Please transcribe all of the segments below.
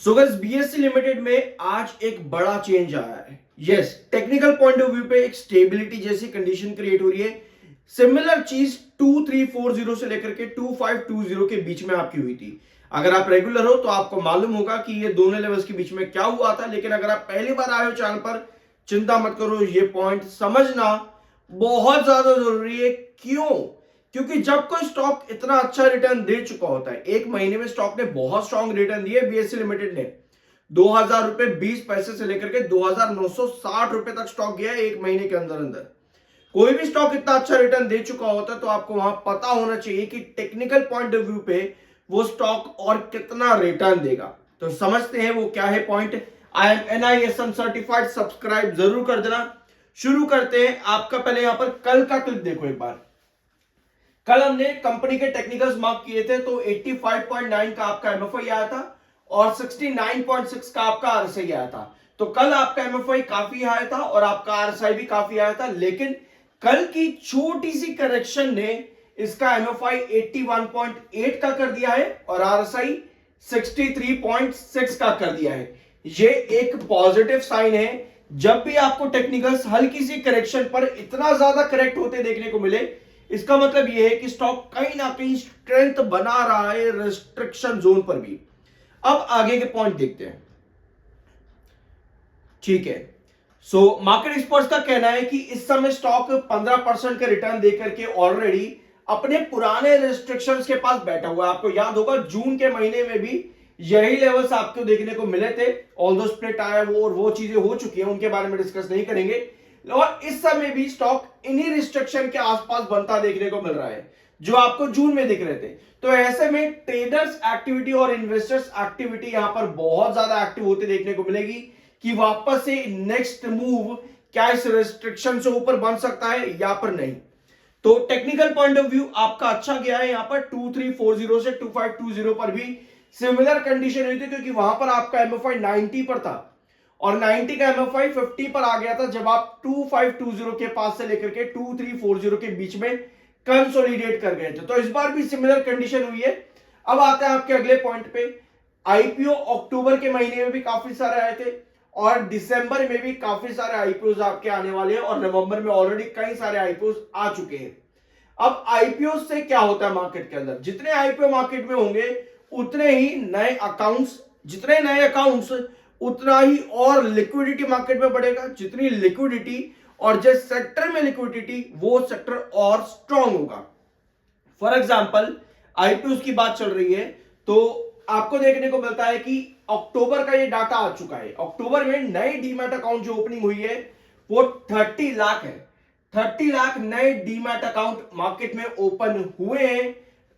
So guys BSc limited में आज एक बड़ा चेंज आया है। Yes, technical point of view पे एक स्टेबिलिटी जैसी कंडीशन क्रिएट हो रही है। सिमिलर चीज 2340 से लेकर के 2520 के बीच में आपकी हुई थी। अगर आप रेगुलर हो तो आपको मालूम होगा कि ये दोनों लेवल्स के बीच में क्या हुआ था, लेकिन अगर आप पहली बार आए हो चैनल पर, चिंता मत करो, ये पॉइंट समझना बहुत ज्यादा जरूरी है। क्यों? क्योंकि जब कोई स्टॉक इतना अच्छा रिटर्न दे चुका होता है, एक महीने में स्टॉक ने बहुत स्ट्रॉन्ग रिटर्न दिए। बीएससी लिमिटेड ने 2000 रुपए 20 पैसे से लेकर के 2960 रुपए तक स्टॉक गया एक महीने के अंदर अंदर। कोई भी स्टॉक इतना अच्छा रिटर्न दे चुका होता है तो आपको वहां पता होना चाहिए कि टेक्निकल पॉइंट ऑफ व्यू पे वो स्टॉक और कितना रिटर्न देगा। तो समझते हैं वो क्या है point. I am NISM certified, subscribe जरूर कर देना। शुरू करते हैं। आपका पहले यहां पर कल का क्लिप देखो एक बार। कल हमने कंपनी के टेक्निकल्स मार्क किए थे तो 85.9 का आपका एमएफआई आया था और 69.6 का आपका आरएसआई आया था। तो कल आपका एमएफआई काफी आया था और आपका आरएसआई भी काफी आया था, लेकिन कल की छोटी सी करेक्शन ने इसका एमएफआई 81.8 का कर दिया है और आरएसआई 63.6 का कर दिया है। ये एक पॉजिटिव साइन है। जब भी आपको टेक्निकल्स हल्की सी करेक्शन पर इतना ज्यादा करेक्ट होते देखने को मिले, इसका मतलब यह है कि स्टॉक कहीं ना कहीं स्ट्रेंथ बना रहा है रेस्ट्रिक्शन जोन पर भी। अब आगे के पॉइंट देखते हैं। ठीक है, सो मार्केट एक्सपर्ट्स का कहना है कि इस समय स्टॉक 15% का रिटर्न देकर के ऑलरेडी अपने पुराने रेस्ट्रिक्शंस के पास बैठा हुआ है। आपको याद होगा जून के महीने में भी यही लेवल्स आपको देखने को मिले थे। ऑल्दो स्प्लिट आया वो और वो चीजें हो चुकी हैं, उनके बारे में डिस्कस नहीं करेंगे। और इस समय भी स्टॉक इन्हीं रिस्ट्रिक्शन के आसपास बनता देखने को मिल रहा है जो आपको जून में दिख रहे थे। तो ऐसे में ट्रेडर्स एक्टिविटी और इन्वेस्टर्स एक्टिविटी यहां पर बहुत ज्यादा एक्टिव होते देखने को मिलेगी कि वापस से नेक्स्ट मूव क्या इस रिस्ट्रिक्शन से ऊपर बन सकता है या पर नहीं। तो टेक्निकल पॉइंट ऑफ व्यू आपका अच्छा गया है। यहां पर 2340 से 2520 पर भी सिमिलर कंडीशन हुई थी, क्योंकि वहां पर आपका एमएफआई 90 पर था और 90 का एमएफआई 50 पर आ गया था जब आप 2520 के पास से लेकर के 2340 के बीच में कंसोलिडेट कर गए थे। तो इस बार भी सिमिलर कंडीशन हुई है। अब आते हैं आपके अगले पॉइंट पे। आईपीओ अक्टूबर के महीने में भी काफी सारे आए थे और दिसंबर में भी काफी सारे आईपीओ आपके आने वाले हैं और नवंबर में ऑलरेडी कई सारे आईपीओ आ चुके हैं। अब आईपीओ से क्या होता है मार्केट के अंदर, जितने आईपीओ मार्केट में होंगे उतने ही नए अकाउंट्स, जितने नए अकाउंट्स उतना ही और लिक्विडिटी मार्केट में बढ़ेगा। जितनी लिक्विडिटी और जिस सेक्टर में लिक्विडिटी वो सेक्टर और स्ट्रांग होगा। फॉर एग्जांपल आईपीओ की बात चल रही है तो आपको देखने को मिलता है कि अक्टूबर का ये डाटा आ चुका है। अक्टूबर में नए डीमैट अकाउंट जो ओपनिंग हुई है वो 30 लाख है। 30 लाख नए डीमैट अकाउंट मार्केट में ओपन हुए हैं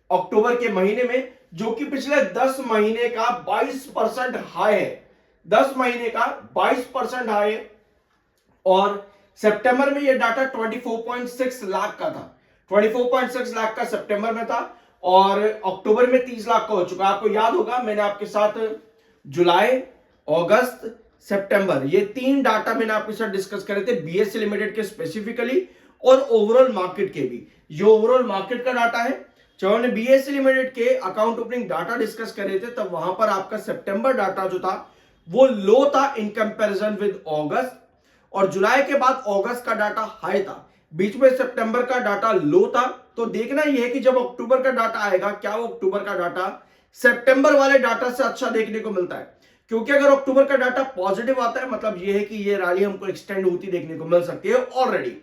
अक्टूबर के महीने में, जो कि पिछले 10 महीने का 22% हाई है। 10 महीने का 22% हाई है। और सितंबर में यह डाटा 24.6 लाख का था। 24.6 लाख का सितंबर में था और अक्टूबर में 30 लाख का हो चुका। आपको याद होगा मैंने आपके साथ जुलाई, अगस्त, सितंबर ये 3 डाटा मैंने आपके साथ डिस्कस करे थे, बीएससी लिमिटेड के स्पेसिफिकली और ओवरऑल मार्केट के भी। ये ओवरऑल मार्केट का डाटा है। जब हमने बीएससी लिमिटेड के अकाउंट ओपनिंग डाटा डिस्कस करे थे तब वहां पर आपका सितंबर डाटा जो था वो लो था इन कंपैरिजन विद अगस्त, और जुलाई के बाद अगस्त का डाटा हाई था। बीच में सितंबर का डाटा लो था। तो देखना यह है कि जब अक्टूबर का डाटा आएगा क्या वो अक्टूबर का डाटा सितंबर वाले डाटा से अच्छा देखने को मिलता है। क्योंकि अगर अक्टूबर का डाटा पॉजिटिव आता है मतलब यह है कि ये रैली हमको एक्सटेंड होती देखने को मिल सकती है ऑलरेडी।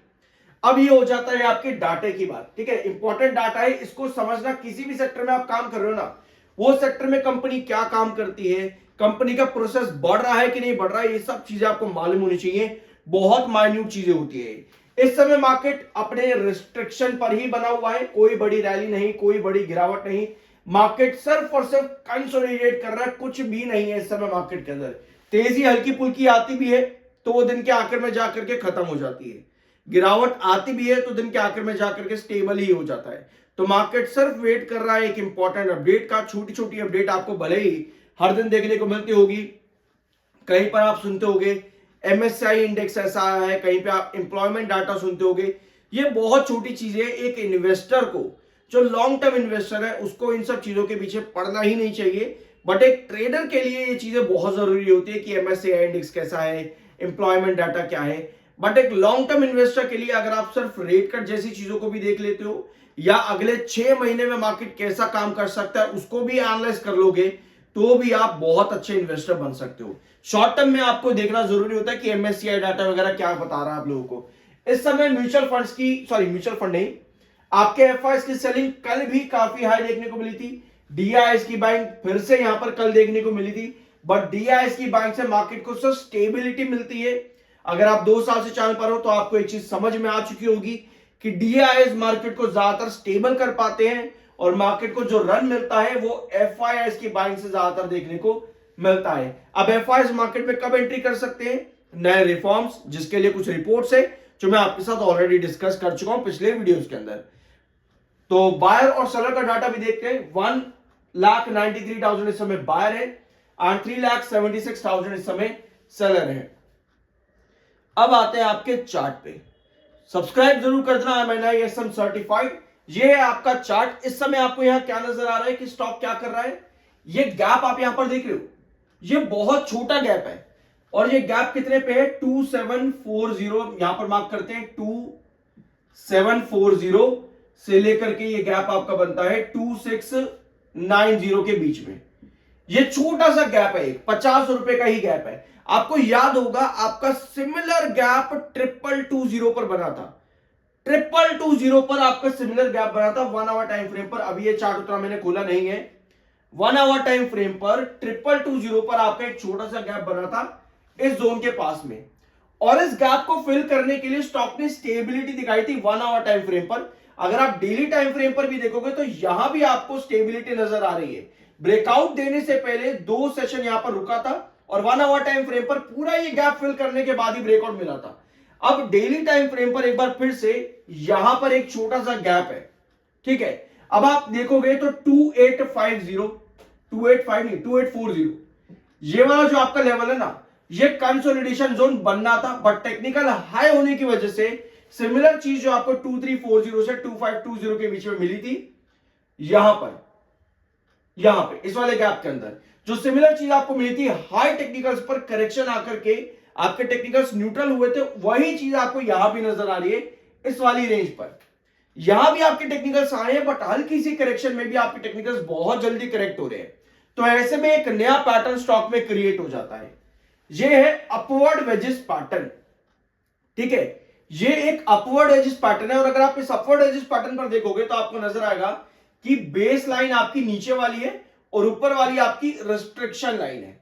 अब ये हो जाता है आपके डाटे की बात। ठीक है, इंपॉर्टेंट डाटा है, इसको समझना। किसी भी सेक्टर में आप काम कर रहे हो ना, वो सेक्टर में कंपनी क्या काम करती है, कंपनी का प्रोसेस बढ़ रहा है कि नहीं बढ़ रहा है, ये सब चीजें आपको मालूम होनी चाहिए। बहुत माइन्यूट चीजें होती है। इस समय मार्केट अपने रिस्ट्रिक्शन पर ही बना हुआ है, कोई बड़ी रैली नहीं, कोई बड़ी गिरावट नहीं। मार्केट सिर्फ और सिर्फ कंसोलिडेट कर रहा है, कुछ भी नहीं है इस समय मार्केट के अंदर। तेजी हल्की फुल्की आती भी है तो वो दिन के आखिर में जाकर के खत्म हो जाती है, गिरावट आती भी है तो दिन के आखिर में जाकर के स्टेबल ही हो जाता है। तो मार्केट सिर्फ वेट कर रहा है एक इंपॉर्टेंट अपडेट का। छोटी छोटी अपडेट आपको भले ही हर दिन देखने को मिलती होगी, कहीं पर आप सुनते होगे एमएससीआई इंडेक्स ऐसा आया है, कहीं पे आप एम्प्लॉयमेंट डाटा सुनते होगे। ये बहुत छोटी चीजें। एक इन्वेस्टर को, जो लॉन्ग टर्म इन्वेस्टर है, उसको इन सब चीजों के पीछे पड़ना ही नहीं चाहिए। बट एक ट्रेडर के लिए ये चीजें बहुत जरूरी होती है कि एमएससीआई इंडेक्स कैसा है, एम्प्लॉयमेंट डाटा क्या है। बट एक लॉन्ग टर्म इन्वेस्टर के लिए अगर आप सिर्फ रेट कट जैसी चीजों को भी देख लेते हो या अगले 6 महीने में मार्केट कैसा काम कर सकता है उसको भी एनालाइज कर लोगे तो भी आप बहुत अच्छे इन्वेस्टर बन सकते हो। शॉर्ट टर्म में आपको देखना जरूरी होता है कि एमएससीआई डाटा वगैरह क्या बता रहा है आप लोगों को। इस समय म्यूचुअल फंड्स की, सॉरी म्यूचुअल फंड नहीं, आपके एफआईएस की सेलिंग कल भी काफी हाई देखने को मिली थी। डीआईएस की बाइंग फिर से यहां पर कल देखने को मिली थी, बट डीआईएस की बाइंग से मार्केट को सिर्फ स्टेबिलिटी मिलती है। अगर आप 2 साल से चैनल पर हो तो आपको एक चीज समझ में आ चुकी होगी कि डीआईएस मार्केट को ज्यादातर स्टेबल कर पाते हैं और मार्केट को जो रन मिलता है वो एफआईएस की बाइंग से ज्यादातर देखने को मिलता है। अब एफआईएस मार्केट में कब एंट्री कर सकते हैं? नए रिफॉर्म्स, जिसके लिए कुछ रिपोर्ट्स है जो मैं आपके साथ ऑलरेडी डिस्कस कर चुका हूं पिछले वीडियोस के अंदर। तो बायर और सेलर का डाटा भी देखते हैं। 1,93,000 इस समय बायर है और 3,76,000 इस समय सेलर है। अब आते हैं आपके चार्ट पे। सब्सक्राइब जरूर कर देना, MNISM सर्टिफाइड। ये है आपका चार्ट। इस समय आपको यहां क्या नजर आ रहा है कि स्टॉक क्या कर रहा है? ये गैप आप यहां पर देख रहे हो, ये बहुत छोटा गैप है और ये गैप कितने पे है? 2740, यहां पर मार्क करते हैं 2740 से लेकर के ये गैप आपका बनता है 2690 के बीच में। ये छोटा सा गैप है, 50 रुपए का ही गैप है। आपको याद होगा आपका सिमिलर गैप 2220 पर बना था। 2220 पर आपका सिमिलर गैप बना था 1 आवर टाइम फ्रेम पर। अभी ये चार्ट उतना मैंने खोला नहीं है। 1 आवर टाइम फ्रेम पर 2220 पर आपका एक छोटा सा गैप बना था इस जोन के पास में, और इस गैप को फिल करने के लिए स्टॉक ने स्टेबिलिटी दिखाई थी 1 आवर टाइम फ्रेम पर। अगर आप डेली टाइम फ्रेम पर भी देखोगे तो यहां भी आपको स्टेबिलिटी नजर आ रही है। ब्रेकआउट देने से पहले 2 सेशन यहां पर रुका था और 1 आवर टाइम फ्रेम पर पूरा ये गैप फिल करने के बाद ही ब्रेकआउट मिला था। अब डेली टाइम फ्रेम पर एक बार फिर से यहां पर एक छोटा सा गैप है, ठीक है। अब आप देखोगे तो 2840, ये वाला जो आपका लेवल है ना, ये कंसोलिडेशन जोन बनना था, बट टेक्निकल हाई होने की वजह से सिमिलर चीज जो आपको 2340 से 2520 के बीच में मिली थी, यहां पे इस वाले गैप के अंदर जो सिमिलर चीज आपको मिली थी, हाई टेक्निकल्स पर करेक्शन आकर के आपके टेक्निकल्स न्यूट्रल हुए थे, वही चीज आपको यहां भी नजर आ रही है इस वाली रेंज पर। यहां भी आपके टेक्निकल्स आए हैं, बट हल्की सी करेक्शन में भी आपके टेक्निकल्स बहुत जल्दी करेक्ट हो रहे हैं। तो ऐसे में एक नया पैटर्न स्टॉक में क्रिएट हो जाता है। यह है अपवर्ड वेजिस पैटर्न, ठीक है। ये एक अपवर्ड एजिस पैटर्न है और अगर आप इस अपवर्ड एजिस पैटर्न पर देखोगे तो आपको नजर आएगा कि बेस लाइन आपकी नीचे वाली है और ऊपर वाली आपकी रिस्ट्रिक्शन लाइन है।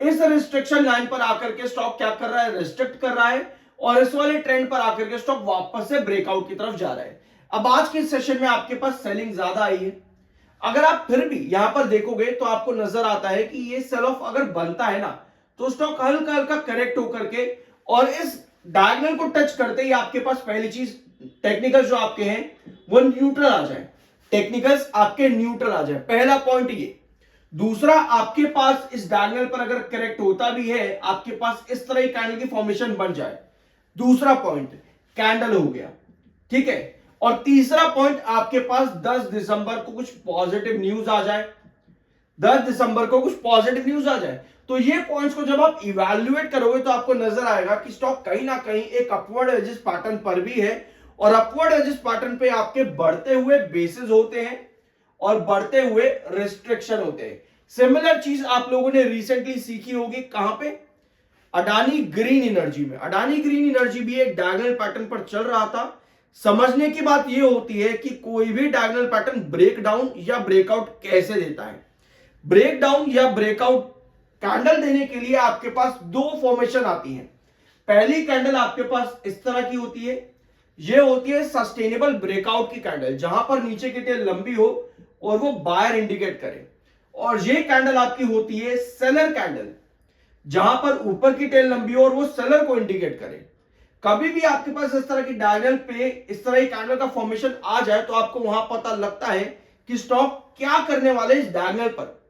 इस रिस्ट्रिक्शन लाइन पर आकर के स्टॉक क्या कर रहा है? रिस्ट्रिक्ट कर रहा है और इस वाले ट्रेंड पर आकर के स्टॉक वापस से ब्रेकआउट की तरफ जा रहा है। अब आज के सेशन में आपके पास सेलिंग ज्यादा आई है। अगर आप फिर भी यहां पर देखोगे तो आपको नजर आता है कि ये सेल ऑफ अगर बनता है ना तो स्टॉक हल्का हल्का करेक्ट होकर के और इस डायगोनल को टच करते ही आपके पास पहली चीज टेक्निकल्स जो आपके हैं वो न्यूट्रल आ जाए, टेक्निकल्स आपके न्यूट्रल आ जाए, पहला पॉइंट ये। दूसरा, आपके पास इस डायगोनल पर अगर करेक्ट होता भी है, आपके पास इस तरह की कैंडल की फॉर्मेशन बन जाए, दूसरा पॉइंट कैंडल हो गया, ठीक है। और तीसरा पॉइंट आपके पास 10 दिसंबर को कुछ पॉजिटिव न्यूज आ जाए, 10 दिसंबर को कुछ पॉजिटिव न्यूज आ जाए। तो ये पॉइंट्स को जब आप इवैल्यूएट करोगे तो आपको नजर आएगा कि स्टॉक कहीं ना कहीं एक अपवर्ड एजिस पैटर्न पर भी है और अपवर्ड एजिस पैटर्न पे आपके बढ़ते हुए बेसिस होते हैं और बढ़ते हुए रिस्ट्रिक्शन होते हैं। सिमिलर चीज आप लोगों ने रिसेंटली सीखी होगी, कहां पे? अडानी ग्रीन एनर्जी में। अडानी ग्रीन एनर्जी भी एक डायगोनल पैटर्न पर चल रहा था। समझने की बात यह होती है कि कोई भी डायगोनल पैटर्न ब्रेकडाउन या ब्रेकआउट कैसे देता है। ब्रेकडाउन या ब्रेकआउट कैंडल देने के लिए आपके पास 2 फॉर्मेशन आती हैं। पहली कैंडल आपके पास इस तरह की होती है, यह होती है सस्टेनेबल ब्रेकआउट की कैंडल, जहां पर नीचे की टेल लंबी हो और वो बायर इंडिकेट करे। और ये कैंडल आपकी होती है सेलर कैंडल, जहां पर ऊपर की टेल लंबी हो और वो सेलर को इंडिकेट करे। कभी भी आपके पास इस तरह की डायगोनल पे इस तरह की कैंडल का फॉर्मेशन आ जाए तो आपको वहां पता लगता है कि स्टॉक क्या करने वाले इस डायगोनल पर।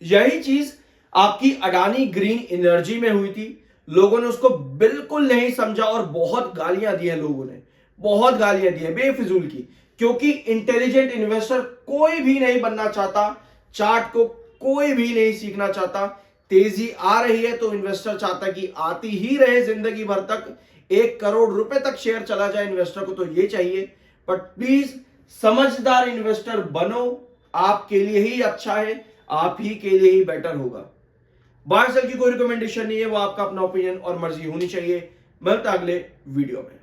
यही चीज आपकी अडानी ग्रीन एनर्जी में हुई थी। लोगों ने उसको बिल्कुल नहीं समझा और बहुत गालियां दी हैं, लोगों ने बहुत गालियां दी हैं बेफिजूल की, क्योंकि इंटेलिजेंट इन्वेस्टर कोई भी नहीं बनना चाहता चार्ट को कोई भी नहीं सीखना चाहता। तेजी आ रही है तो इन्वेस्टर चाहता है कि आती ही रहे जिंदगी भर तक, 1 करोड़ रुपए तक शेयर चला जाए, इन्वेस्टर को तो ये चाहिए। बट प्लीज समझदार इन्वेस्टर बनो, आपके लिए ही अच्छा है, आप ही के लिए ही बेटर होगा। बाय सेल की कोई रिकमेंडेशन नहीं है, वो आपका अपना ओपिनियन और मर्जी होनी चाहिए। मिलता अगले वीडियो में।